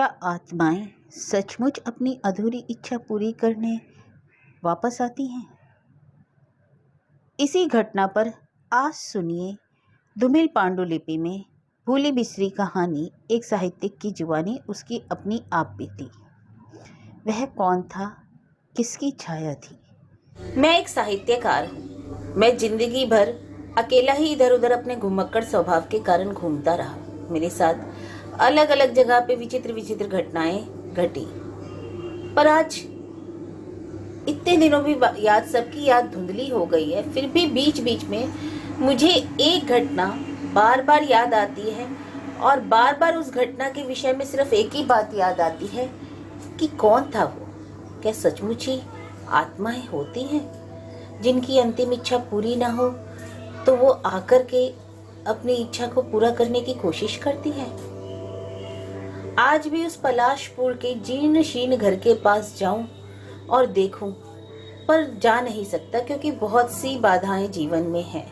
क्या आत्माएं सचमुच अपनी अधूरी इच्छा पूरी करने वापस आती हैं? इसी घटना पर आज सुनिए धूमिल पांडुलिपि में भूली बिसरी कहानी, एक साहित्यिक की जुबानी, उसकी अपनी आप बीती। वह कौन था, किसकी छाया थी? मैं एक साहित्यकार हूँ। मैं जिंदगी भर अकेला ही इधर उधर अपने घुमक्कड़ स्वभाव के कारण घूमता रहा। मेरे साथ अलग अलग जगह पे विचित्र विचित्र घटनाएं घटी, पर आज इतने दिनों भी याद, सबकी याद धुंधली हो गई है। फिर भी बीच बीच में मुझे एक घटना बार बार याद आती है और बार बार उस घटना के विषय में सिर्फ एक ही बात याद आती है कि कौन था वो। क्या सचमुच ही आत्माएं होती हैं जिनकी अंतिम इच्छा पूरी ना हो तो वो आकर के अपनी इच्छा को पूरा करने की कोशिश करती हैं? आज भी उस पलाशपुर के जीर्ण शीर्ण घर के पास जाऊं और देखूं, पर जा नहीं सकता क्योंकि बहुत सी बाधाएं जीवन में हैं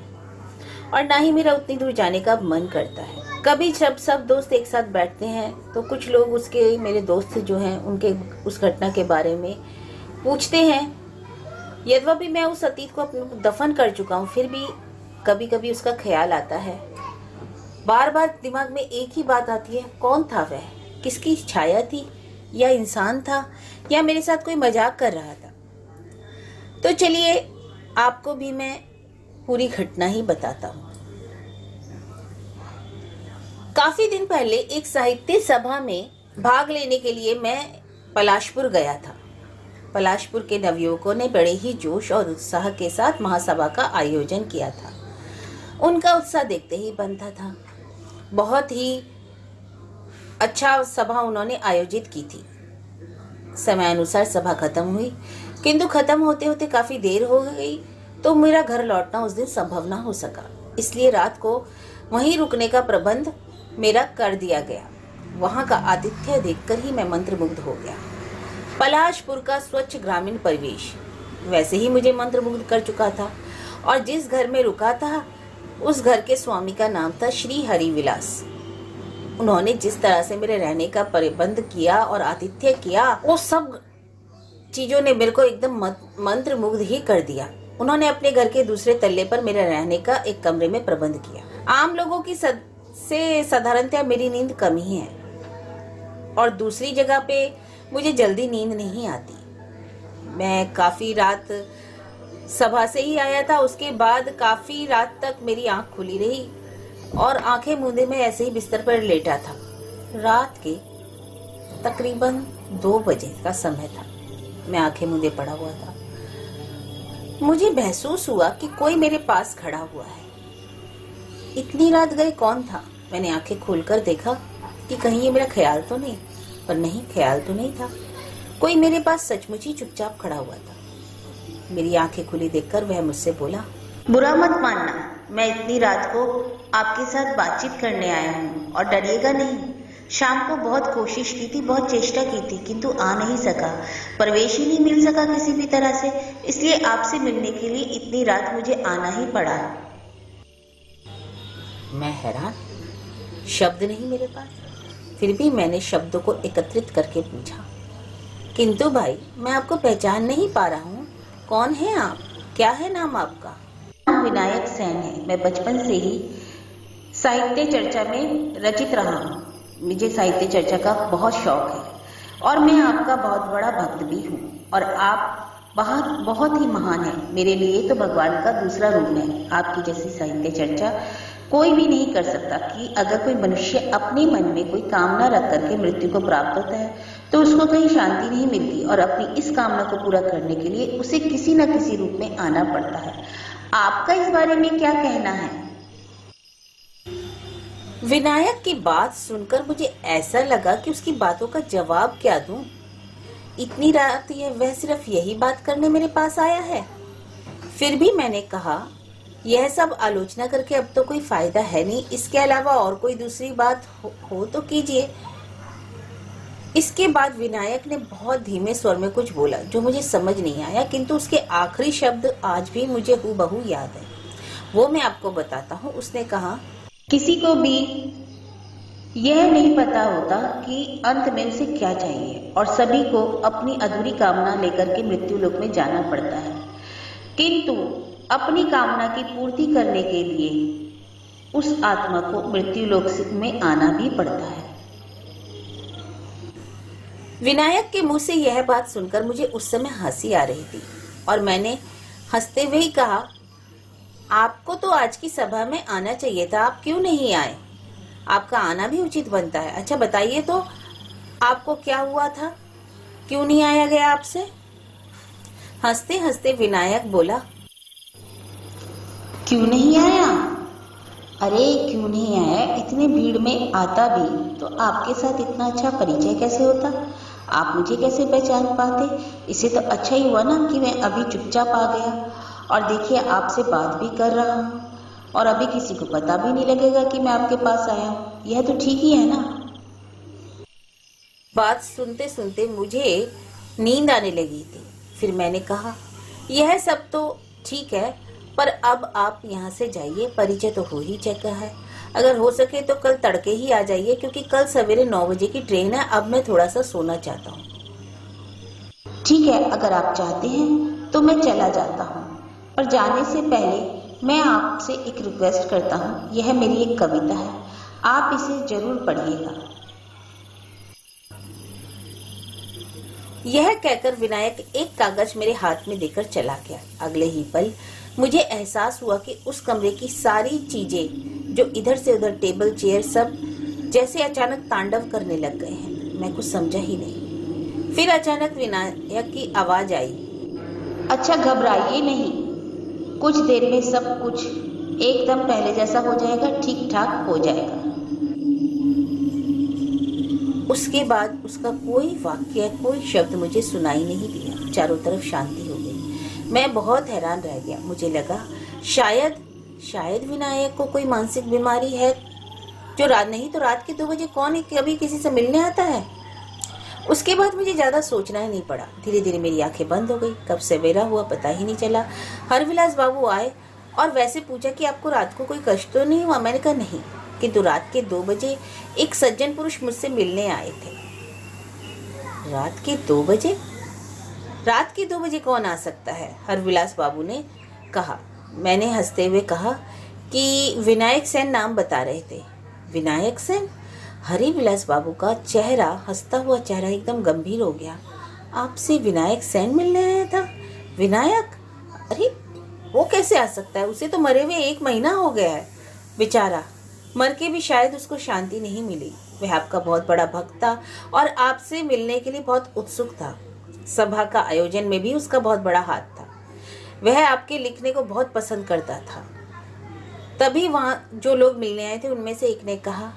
और ना ही मेरा उतनी दूर जाने का मन करता है। कभी जब सब दोस्त एक साथ बैठते हैं तो कुछ लोग उसके, मेरे दोस्त जो हैं, उनके उस घटना के बारे में पूछते हैं। यद्यपि मैं उस अतीत को अपने दफन कर चुका हूँ, फिर भी कभी कभी उसका ख्याल आता है। बार बार दिमाग में एक ही बात आती है, कौन था वह? किसकी छाया थी? या इंसान था? या मेरे साथ कोई मजाक कर रहा था? तो चलिए आपको भी मैं पूरी घटना ही बताता हूँ। काफी दिन पहले एक साहित्य सभा में भाग लेने के लिए मैं पलाशपुर गया था। पलाशपुर के नवयुवकों ने बड़े ही जोश और उत्साह के साथ महासभा का आयोजन किया था। उनका उत्साह देखते ही बनता था। बहुत ही अच्छा सभा उन्होंने आयोजित की थी। समय अनुसार सभा खत्म हुई, किंतु खत्म होते होते काफी देर हो गई तो मेरा घर लौटना उस दिन संभव ना हो सका। इसलिए रात को वहीं रुकने का प्रबंध मेरा कर दिया गया। वहां का आतिथ्य देखकर ही मैं मंत्रमुग्ध हो गया। पलाशपुर का स्वच्छ ग्रामीण परिवेश वैसे ही मुझे मंत्रमुग्ध कर चुका था और जिस घर में रुका था उस घर के स्वामी का नाम था श्री हरि विलास। उन्होंने जिस तरह से मेरे रहने का प्रबंध किया और आतिथ्य किया, वो सब चीजों ने मेरे को एकदम मंत्रमुग्ध ही कर दिया। उन्होंने अपने घर के दूसरे तल्ले पर मेरे रहने का एक कमरे में प्रबंध किया। आम लोगों की से साधारणतया मेरी नींद कम ही है और दूसरी जगह पे मुझे जल्दी नींद नहीं आती। मैं काफी रात सभा से ही आया था, उसके बाद काफी रात तक मेरी आंख खुली रही और आंखें मूंदे में ऐसे ही बिस्तर पर लेटा था। रात के तकरीबन 2 बजे का समय था। मैं आंखें मूंदे पड़ा हुआ था। मुझे महसूस हुआ कि कोई मेरे पास खड़ा हुआ है। इतनी रात गए कौन था? मैंने आंखें खोलकर देखा कि कहीं ये मेरा ख्याल तो नहीं, पर नहीं, ख्याल तो नहीं था। कोई मेरे पास सचमुच ही चुपचाप खड़ा हुआ था। मेरी आंखें खुली देखकर वह मुझसे बोला, बुरा मत मानना, मैं इतनी रात को आपके साथ बातचीत करने आया हूँ और डरिएगा नहीं। शाम को बहुत कोशिश की थी, बहुत चेष्टा की थी, किंतु आ नहीं सका, प्रवेश ही नहीं मिल सका किसी भी तरह से, इसलिए आपसे मिलने के लिए इतनी रात मुझे आना ही पड़ा। मैं हैरान, शब्द नहीं मेरे पास। फिर भी मैंने शब्दों को एकत्रित करके पूछा, किंतु भाई मैं आपको पहचान नहीं पा रहा हूँ, कौन है आप? क्या है नाम आपका? विनायक सेन है। मैं बचपन से ही साहित्य चर्चा में रचित रहा हूँ। मुझे साहित्य चर्चा का बहुत शौक है और मैं आपका बहुत बड़ा भक्त भी हूँ और आप बहुत ही महान है। मेरे लिए तो भगवान का दूसरा रूप है। आपकी जैसी साहित्य चर्चा कोई भी नहीं कर सकता कि अगर कोई मनुष्य अपने मन में कोई कामना रख करके मृत्यु को प्राप्त होता है तो उसको कहीं शांति नहीं मिलती और अपनी इस कामना को पूरा करने के लिए उसे किसी न किसी रूप में आना पड़ता है। आपका इस बारे में क्या कहना है? विनायक की बात सुनकर मुझे ऐसा लगा कि उसकी बातों का जवाब क्या दूं। इतनी रात है, वह सिर्फ यही बात करने मेरे पास आया है। फिर भी मैंने कहा, यह सब आलोचना करके अब तो कोई फायदा है नहीं, इसके अलावा और कोई दूसरी बात हो तो कीजिए। इसके बाद विनायक ने बहुत धीमे स्वर में कुछ बोला जो मुझे समझ नहीं आया, किंतु उसके आखिरी शब्द आज भी मुझे हूबहू याद है। वो मैं आपको बताता हूँ। उसने कहा, किसी को भी यह नहीं पता होता कि अंत में उसे क्या चाहिए और सभी को अपनी अधूरी कामना लेकर के मृत्यु लोक में जाना पड़ता है, किंतु अपनी कामना की पूर्ति करने के लिए उस आत्मा को मृत्यु लोक में आना भी पड़ता है। विनायक के मुंह से यह बात सुनकर मुझे उस समय हंसी आ रही थी और मैंने हंसते हुए ही कहा, आपको तो आज की सभा में आना चाहिए था, आप क्यों नहीं आए? आपका आना भी उचित बनता है। अच्छा बताइए तो आपको क्या हुआ था, क्यों नहीं आया गया आपसे? हंसते हंसते विनायक बोला, क्यों नहीं आया? अरे क्यों नहीं आया? इतनी भीड़ में आता भी तो आपके साथ इतना अच्छा परिचय कैसे होता? आप मुझे कैसे पहचान पाते? इससे तो अच्छा ही हुआ ना कि मैं अभी चुपचाप आ गया और देखिए आपसे बात भी कर रहा हूँ और अभी किसी को पता भी नहीं लगेगा कि मैं आपके पास आया हूँ। यह तो ठीक ही है ना? बात सुनते सुनते मुझे नींद आने लगी थी। फिर मैंने कहा, यह सब तो ठीक है, पर अब आप यहाँ से जाइए, परिचय तो हो ही चुका है। अगर हो सके तो कल तड़के ही आ जाइए, क्योंकि कल सवेरे 9 बजे की ट्रेन है। अब मैं थोड़ा सा सोना चाहता हूँ। ठीक है, अगर आप चाहते हैं तो मैं चला जाता हूँ, पर जाने से पहले मैं आपसे एक रिक्वेस्ट करता हूँ। यह मेरी एक कविता है, आप इसे जरूर पढ़िएगा। यह कहकर विनायक एक कागज मेरे हाथ में देकर चला गया। अगले ही पल मुझे एहसास हुआ कि उस कमरे की सारी चीजें जो इधर से उधर टेबल चेयर सब जैसे अचानक तांडव करने लग गए हैं। मैं कुछ समझा ही नहीं। फिर अचानक विनायक की आवाज आई, अच्छा घबराइए नहीं, कुछ देर में सब कुछ एकदम पहले जैसा हो जाएगा, ठीक ठाक हो जाएगा। उसके बाद उसका कोई वाक्य, कोई शब्द मुझे सुनाई नहीं दिया। चारों तरफ शांति हो गई। मैं बहुत हैरान रह गया। मुझे लगा शायद विनायक को कोई मानसिक बीमारी है, जो रात नहीं तो रात के 2 बजे कौन कभी किसी से मिलने आता है। उसके बाद मुझे ज्यादा सोचना ही नहीं पड़ा। धीरे धीरे मेरी आंखें बंद हो गई। कब सवेरा हुआ पता ही नहीं चला। हरविलास बाबू आए और वैसे पूछा कि आपको रात को कोई कष्ट तो नहीं हुआ? मैंने कहा नहीं, किंतु रात के 2 बजे एक सज्जन पुरुष मुझसे मिलने आए थे। रात के 2 बजे? रात के 2 बजे कौन आ सकता है? हरविलास बाबू ने कहा। मैंने हंसते हुए कहा कि विनायक सेन नाम बता रहे थे। विनायक सेन? हरिविलास बाबू का चेहरा, हंसता हुआ चेहरा एकदम गंभीर हो गया। आपसे विनायक सेन मिलने आया था? विनायक? अरे वो कैसे आ सकता है? उसे तो मरे हुए 1 महीना हो गया है। बेचारा मर के भी शायद उसको शांति नहीं मिली। वह आपका बहुत बड़ा भक्त था और आपसे मिलने के लिए बहुत उत्सुक था। सभा का आयोजन में भी उसका बहुत बड़ा हाथ था। वह आपके लिखने को बहुत पसंद करता था। तभी वहाँ जो लोग मिलने आए थे उनमें से एक ने कहा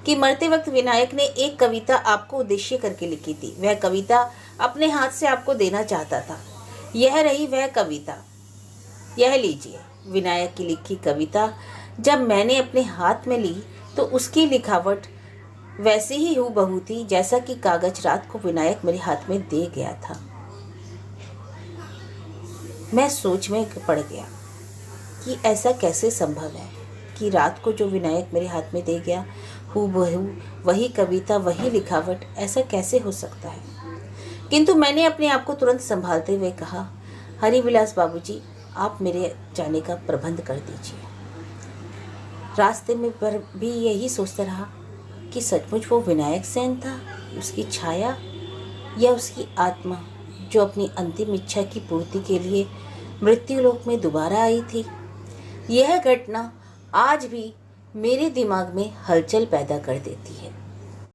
कि मरते वक्त विनायक ने एक कविता आपको उद्देश्य करके लिखी थी। वह कविता अपने हाथ से आपको देना चाहता था। यह रही वह कविता, यह लीजिए। विनायक की लिखी कविता जब मैंने अपने हाथ में ली तो उसकी लिखावट वैसे ही हूबहू थी जैसा कि कागज रात को विनायक मेरे हाथ में दे गया था। मैं सोच में पड़ गया कि ऐसा कैसे संभव है कि रात को जो विनायक मेरे हाथ में दे गया, हूबहू वही कविता, वही लिखावट, ऐसा कैसे हो सकता है। किंतु मैंने अपने आप को तुरंत संभालते हुए कहा, हरिविलास बाबूजी, आप मेरे जाने का प्रबंध कर दीजिए। रास्ते में पर भी यही सोचता रहा कि सचमुच वो विनायक सेन था, उसकी छाया या उसकी आत्मा जो अपनी अंतिम इच्छा की पूर्ति के लिए मृत्यु लोक में दोबारा आई थी। यह घटना आज भी मेरे दिमाग में हलचल पैदा कर देती है।